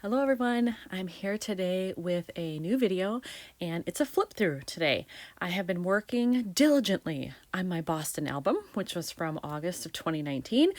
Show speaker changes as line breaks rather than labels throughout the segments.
Hello everyone, I'm here today with a new video and it's a flip through today. I have been working diligently on my Boston album, which was from August of 2019,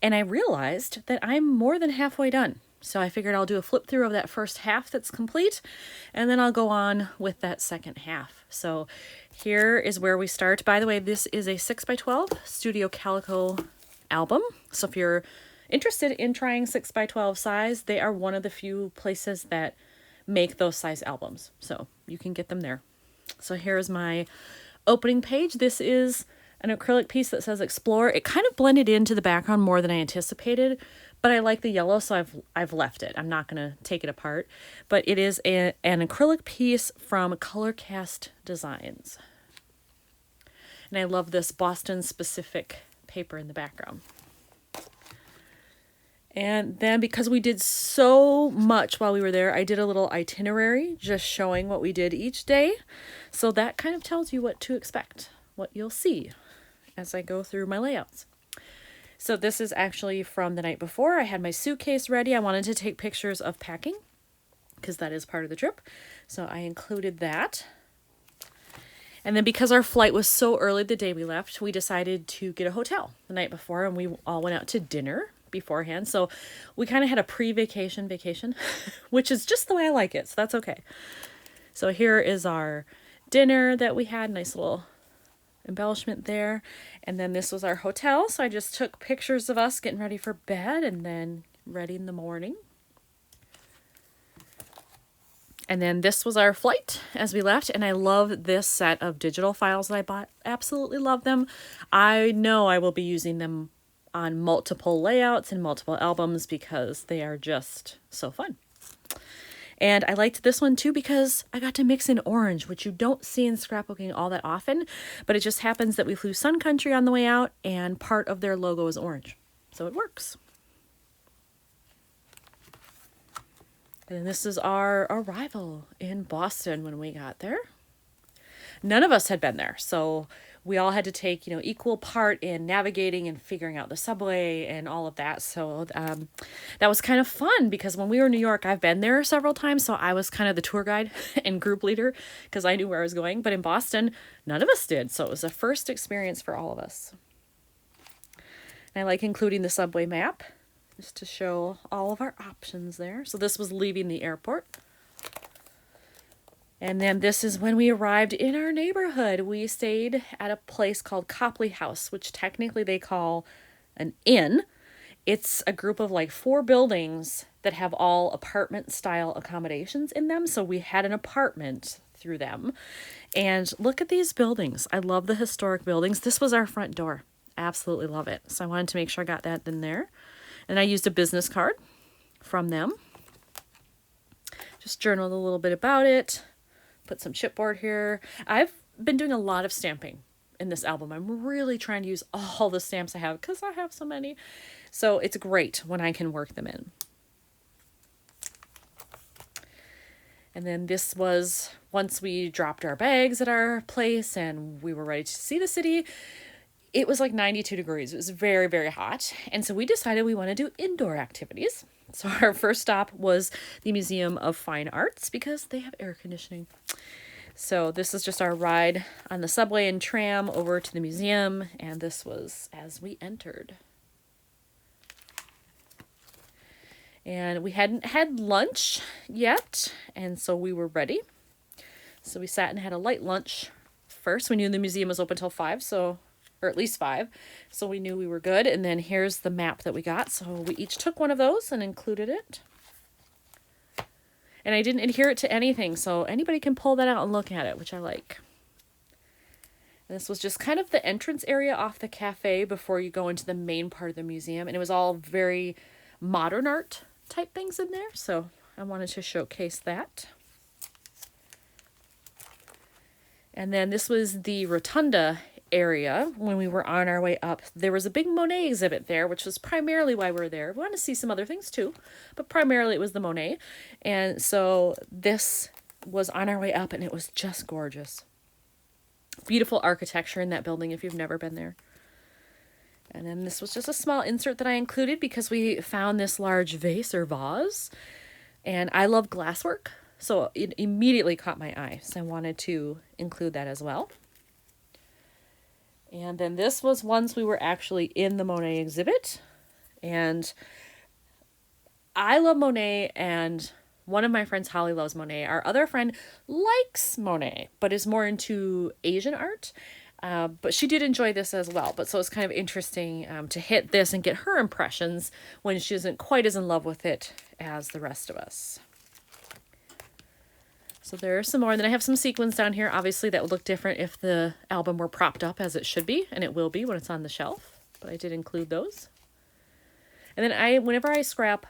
and I realized that I'm more than halfway done. So I figured I'll do a flip through of that first half that's complete, and then I'll go on with that second half. So here is where we start. By the way, this is a 6x12 Studio Calico album. So if you're interested in trying 6x12 size, they are one of the few places that make those size albums. So you can get them there. So here's my opening page. This is an acrylic piece that says Explore. It kind of blended into the background more than I anticipated, but I like the yellow, so I've left it. I'm not going to take it apart, but it is an acrylic piece from Color Cast Designs. And I love this Boston specific paper in the background. And then because we did so much while we were there, I did a little itinerary just showing what we did each day. So that kind of tells you what to expect, what you'll see as I go through my layouts. So this is actually from the night before. I had my suitcase ready. I wanted to take pictures of packing because that is part of the trip. So I included that. And then because our flight was so early the day we left, we decided to get a hotel the night before, and we all went out to dinner beforehand. So we kind of had a pre-vacation vacation, which is just the way I like it. So that's okay. So here is our dinner that we had. Nice little embellishment there. And then this was our hotel. So I just took pictures of us getting ready for bed and then ready in the morning. And then this was our flight as we left. And I love this set of digital files that I bought. Absolutely love them. I know I will be using them on multiple layouts and multiple albums because they are just so fun. And I liked this one too because I got to mix in orange, which you don't see in scrapbooking all that often, but it just happens that we flew Sun Country on the way out and part of their logo is orange. So it works. And this is our arrival in Boston when we got there. None of us had been there, so we all had to take, equal part in navigating and figuring out the subway and all of that. So that was kind of fun because when we were in New York, I've been there several times. So I was kind of the tour guide and group leader because I knew where I was going. But in Boston, none of us did. So it was a first experience for all of us. And I like including the subway map just to show all of our options there. So this was leaving the airport. And then this is when we arrived in our neighborhood. We stayed at a place called Copley House, which technically they call an inn. It's a group of like 4 buildings that have all apartment style accommodations in them. So we had an apartment through them. And look at these buildings. I love the historic buildings. This was our front door. Absolutely love it. So I wanted to make sure I got that in there. And I used a business card from them. Just journaled a little bit about it. Put some chipboard here. I've been doing a lot of stamping in this album. I'm really trying to use all the stamps I have because I have so many. So it's great when I can work them in. And then this was once we dropped our bags at our place and we were ready to see the city. It was like 92 degrees. It was very, very hot. And so we decided we want to do indoor activities. So our first stop was the Museum of Fine Arts because they have air conditioning. So this is just our ride on the subway and tram over to the museum. And this was as we entered. And we hadn't had lunch yet. And so we were ready. So we sat and had a light lunch first. We knew the museum was open till 5, or at least 5. So we knew we were good. And then here's the map that we got. So we each took one of those and included it. And I didn't adhere it to anything. So anybody can pull that out and look at it, which I like. And this was just kind of the entrance area off the cafe before you go into the main part of the museum. And it was all very modern art type things in there. So I wanted to showcase that. And then this was the rotunda area when we were on our way up. There was a big Monet exhibit there, which was primarily why we were there. We wanted to see some other things too, but primarily it was the Monet. And so this was on our way up and it was just gorgeous. Beautiful architecture in that building if you've never been there. And then this was just a small insert that I included because we found this large vase or vase And I love glasswork, so it immediately caught my eye. So I wanted to include that as well. And then this was once we were actually in the Monet exhibit. And I love Monet, and one of my friends, Holly, loves Monet. Our other friend likes Monet, but is more into Asian art. But she did enjoy this as well. But so it's kind of interesting to hit this and get her impressions when she isn't quite as in love with it as the rest of us. So there are some more. And then I have some sequins down here. Obviously, that would look different if the album were propped up, as it should be. And it will be when it's on the shelf. But I did include those. And then whenever I scrap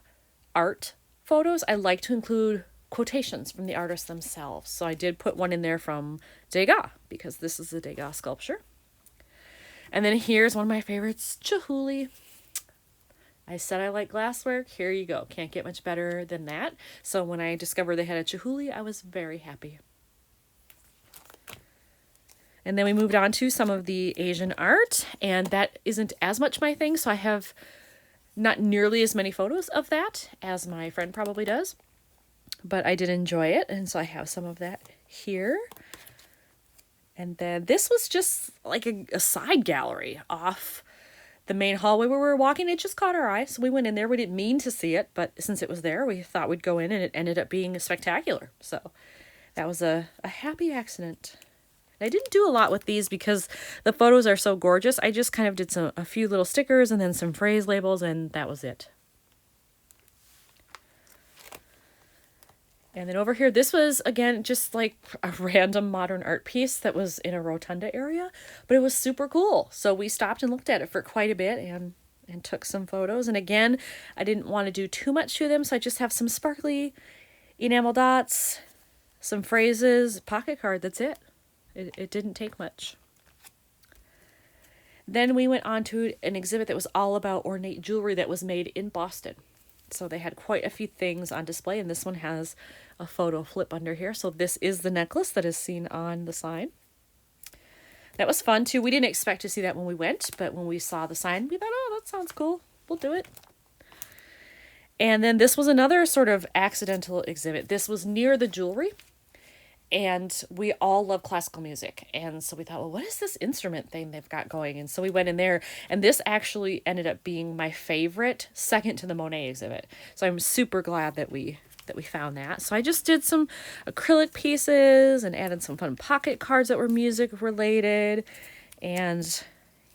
art photos, I like to include quotations from the artists themselves. So I did put one in there from Degas, because this is a Degas sculpture. And then here's one of my favorites, Chihuly. I said I like glasswork. Here you go. Can't get much better than that. So when I discovered they had a Chihuly, I was very happy. And then we moved on to some of the Asian art, and that isn't as much my thing. So I have not nearly as many photos of that as my friend probably does, but I did enjoy it. And so I have some of that here. And then this was just like a side gallery off the main hallway where we were walking. It just caught our eye, so we went in there. We didn't mean to see it, but since it was there, we thought we'd go in, and it ended up being spectacular. So that was a happy accident. I didn't do a lot with these because the photos are so gorgeous. I just kind of did a few little stickers and then some phrase labels, and that was it. And then over here, this was, again, just like a random modern art piece that was in a rotunda area, but it was super cool. So we stopped and looked at it for quite a bit and took some photos. And again, I didn't want to do too much to them, so I just have some sparkly enamel dots, some phrases, pocket card, that's it. It didn't take much. Then we went on to an exhibit that was all about ornate jewelry that was made in Boston. So they had quite a few things on display, and this one has a photo flip under here. So this is the necklace that is seen on the sign. That was fun too. We didn't expect to see that when we went, but when we saw the sign, we thought, oh, that sounds cool. We'll do it. And then this was another sort of accidental exhibit. This was near the jewelry. And we all love classical music. And so we thought, well, what is this instrument thing they've got going? And so we went in there, and this actually ended up being my favorite, second to the Monet exhibit. So I'm super glad that we found that. So I just did some acrylic pieces and added some fun pocket cards that were music related, and,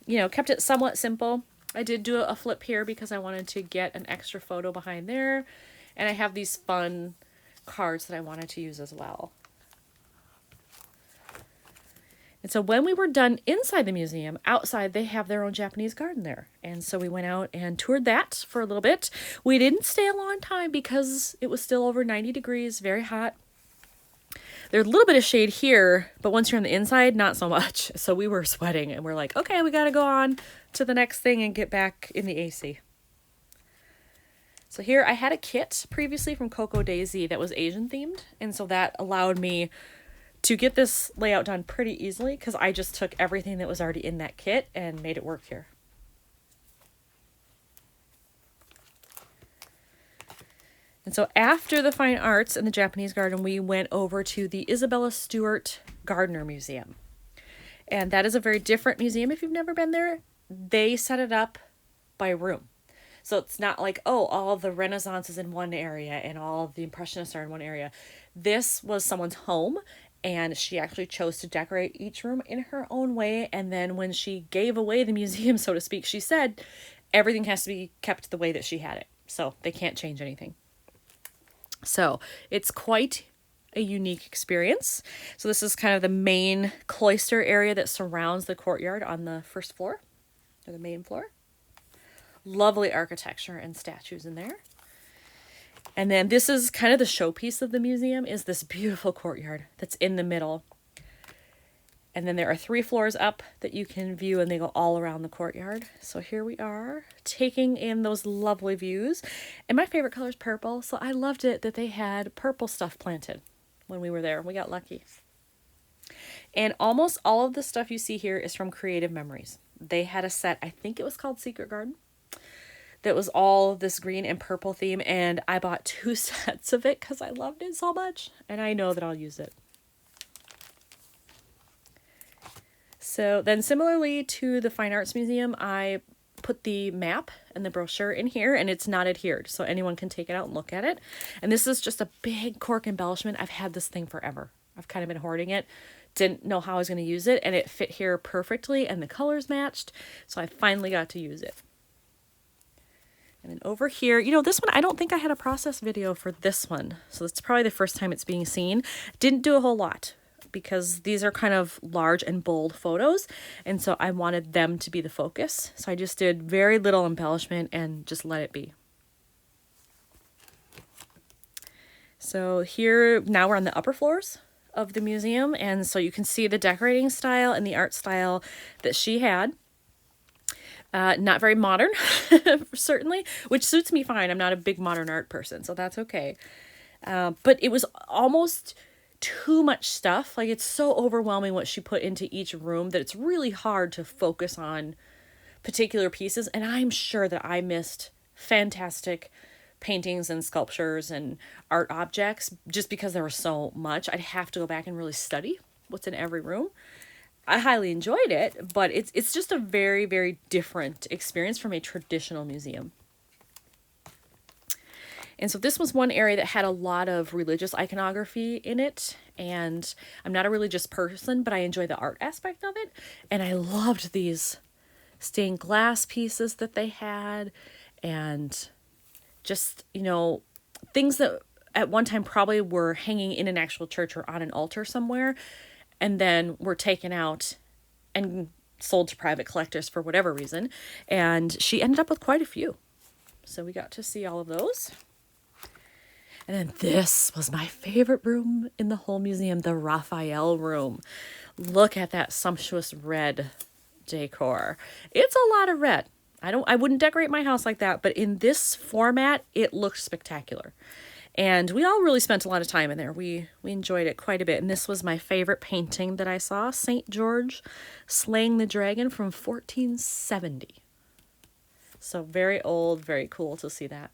you know, kept it somewhat simple. I did do a flip here because I wanted to get an extra photo behind there. And I have these fun cards that I wanted to use as well. And so when we were done inside the museum, outside they have their own Japanese garden there. And so we went out and toured that for a little bit. We didn't stay a long time because it was still over 90 degrees, very hot. There's a little bit of shade here, but once you're on the inside, not so much. So we were sweating, and we're like, okay, we got to go on to the next thing and get back in the AC. So here I had a kit previously from Coco Daisy that was Asian themed. And so that allowed me to get this layout done pretty easily because I just took everything that was already in that kit and made it work here. And so after the fine arts and the Japanese garden, we went over to the Isabella Stewart Gardner Museum. And that is a very different museum if you've never been there. They set it up by room. So it's not like, oh, all the Renaissance is in one area and all the Impressionists are in one area. This was someone's home, and she actually chose to decorate each room in her own way. And then when she gave away the museum, so to speak, she said everything has to be kept the way that she had it. So they can't change anything. So it's quite a unique experience. So this is kind of the main cloister area that surrounds the courtyard on the first floor, or the main floor. Lovely architecture and statues in there. And then this is kind of the showpiece of the museum, is this beautiful courtyard that's in the middle. And then there are 3 floors up that you can view, and they go all around the courtyard. So here we are taking in those lovely views. And my favorite color is purple, so I loved it that they had purple stuff planted when we were there. We got lucky. And almost all of the stuff you see here is from Creative Memories. They had a set, I think it was called Secret Garden. that was all this green and purple theme, and I bought 2 sets of it because I loved it so much, and I know that I'll use it. So then similarly to the Fine Arts Museum, I put the map and the brochure in here, and it's not adhered, so anyone can take it out and look at it. And this is just a big cork embellishment. I've had this thing forever. I've kind of been hoarding it. Didn't know how I was going to use it, and it fit here perfectly, and the colors matched, so I finally got to use it. And then over here, you know, this one, I don't think I had a process video for this one, so it's probably the first time it's being seen. Didn't do a whole lot because these are kind of large and bold photos, and so I wanted them to be the focus. So I just did very little embellishment and just let it be. So here, now we're on the upper floors of the museum, and so you can see the decorating style and the art style that she had. Not very modern, certainly, which suits me fine. I'm not a big modern art person, so that's okay. But it was almost too much stuff. Like, it's so overwhelming what she put into each room that it's really hard to focus on particular pieces. And I'm sure that I missed fantastic paintings and sculptures and art objects just because there was so much. I'd have to go back and really study what's in every room. I highly enjoyed it, but it's just a very, very different experience from a traditional museum. And so this was one area that had a lot of religious iconography in it, and I'm not a religious person, but I enjoy the art aspect of it, and I loved these stained glass pieces that they had, and just, you know, things that at one time probably were hanging in an actual church or on an altar somewhere, and then were taken out and sold to private collectors for whatever reason. And she ended up with quite a few. So we got to see all of those. And then this was my favorite room in the whole museum, the Raphael room. Look at that sumptuous red decor. It's a lot of red. I wouldn't decorate my house like that, but in this format, it looked spectacular. And we all really spent a lot of time in there. We enjoyed it quite a bit. And this was my favorite painting that I saw, St. George slaying the dragon from 1470. So very old, very cool to see that.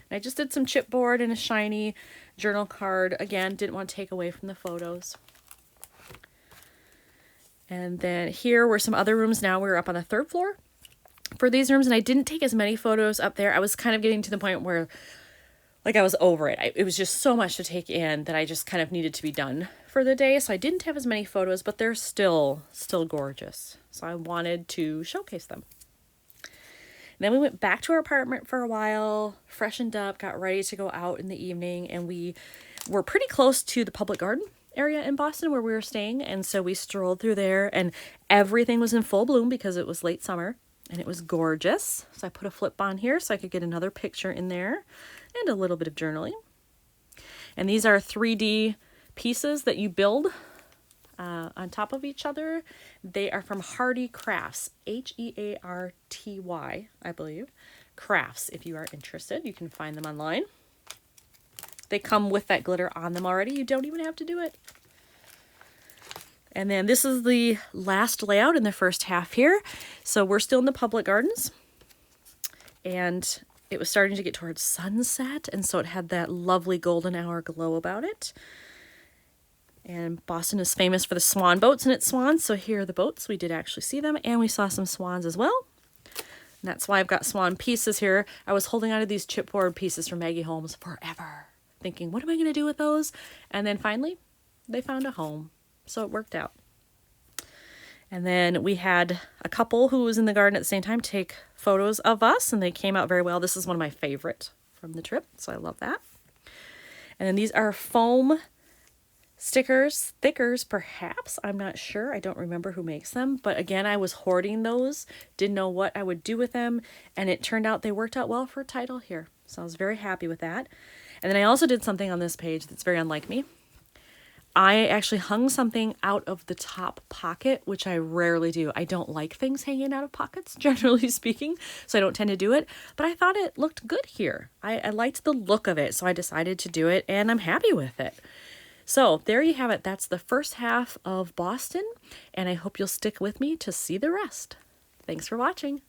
And I just did some chipboard and a shiny journal card. Again, didn't want to take away from the photos. And then here were some other rooms. Now we're up on the 3rd floor for these rooms, and I didn't take as many photos up there. I was kind of getting to the point where, like, I was over it. It was just so much to take in that I just kind of needed to be done for the day. So I didn't have as many photos, but they're still gorgeous. So I wanted to showcase them. And then we went back to our apartment for a while, freshened up, got ready to go out in the evening, and we were pretty close to the public garden area in Boston where we were staying. And so we strolled through there, and everything was in full bloom because it was late summer. And it was gorgeous. So I put a flip on here so I could get another picture in there and a little bit of journaling. And these are 3D pieces that you build on top of each other. They are from Hardy Crafts, Hearty, I believe. Crafts, if you are interested. You can find them online. They come with that glitter on them already. You don't even have to do it. And then this is the last layout in the first half here. So we're still in the public gardens, and it was starting to get towards sunset, and so it had that lovely golden hour glow about it. And Boston is famous for the swan boats and its swans, so here are the boats. We did actually see them, and we saw some swans as well. And that's why I've got swan pieces here. I was holding on to these chipboard pieces from Maggie Holmes forever, thinking, what am I going to do with those? And then finally, they found a home. So it worked out. And then we had a couple who was in the garden at the same time take photos of us, and they came out very well. This is one of my favorite from the trip, so I love that. And then these are foam stickers, thickers perhaps. I'm not sure. I don't remember who makes them. But again, I was hoarding those, didn't know what I would do with them, and it turned out they worked out well for a title here. So I was very happy with that. And then I also did something on this page that's very unlike me. I actually hung something out of the top pocket, which I rarely do. I don't like things hanging out of pockets, generally speaking, so I don't tend to do it. But I thought it looked good here. I liked the look of it, so I decided to do it, and I'm happy with it. So there you have it. That's the first half of Boston, and I hope you'll stick with me to see the rest. Thanks for watching.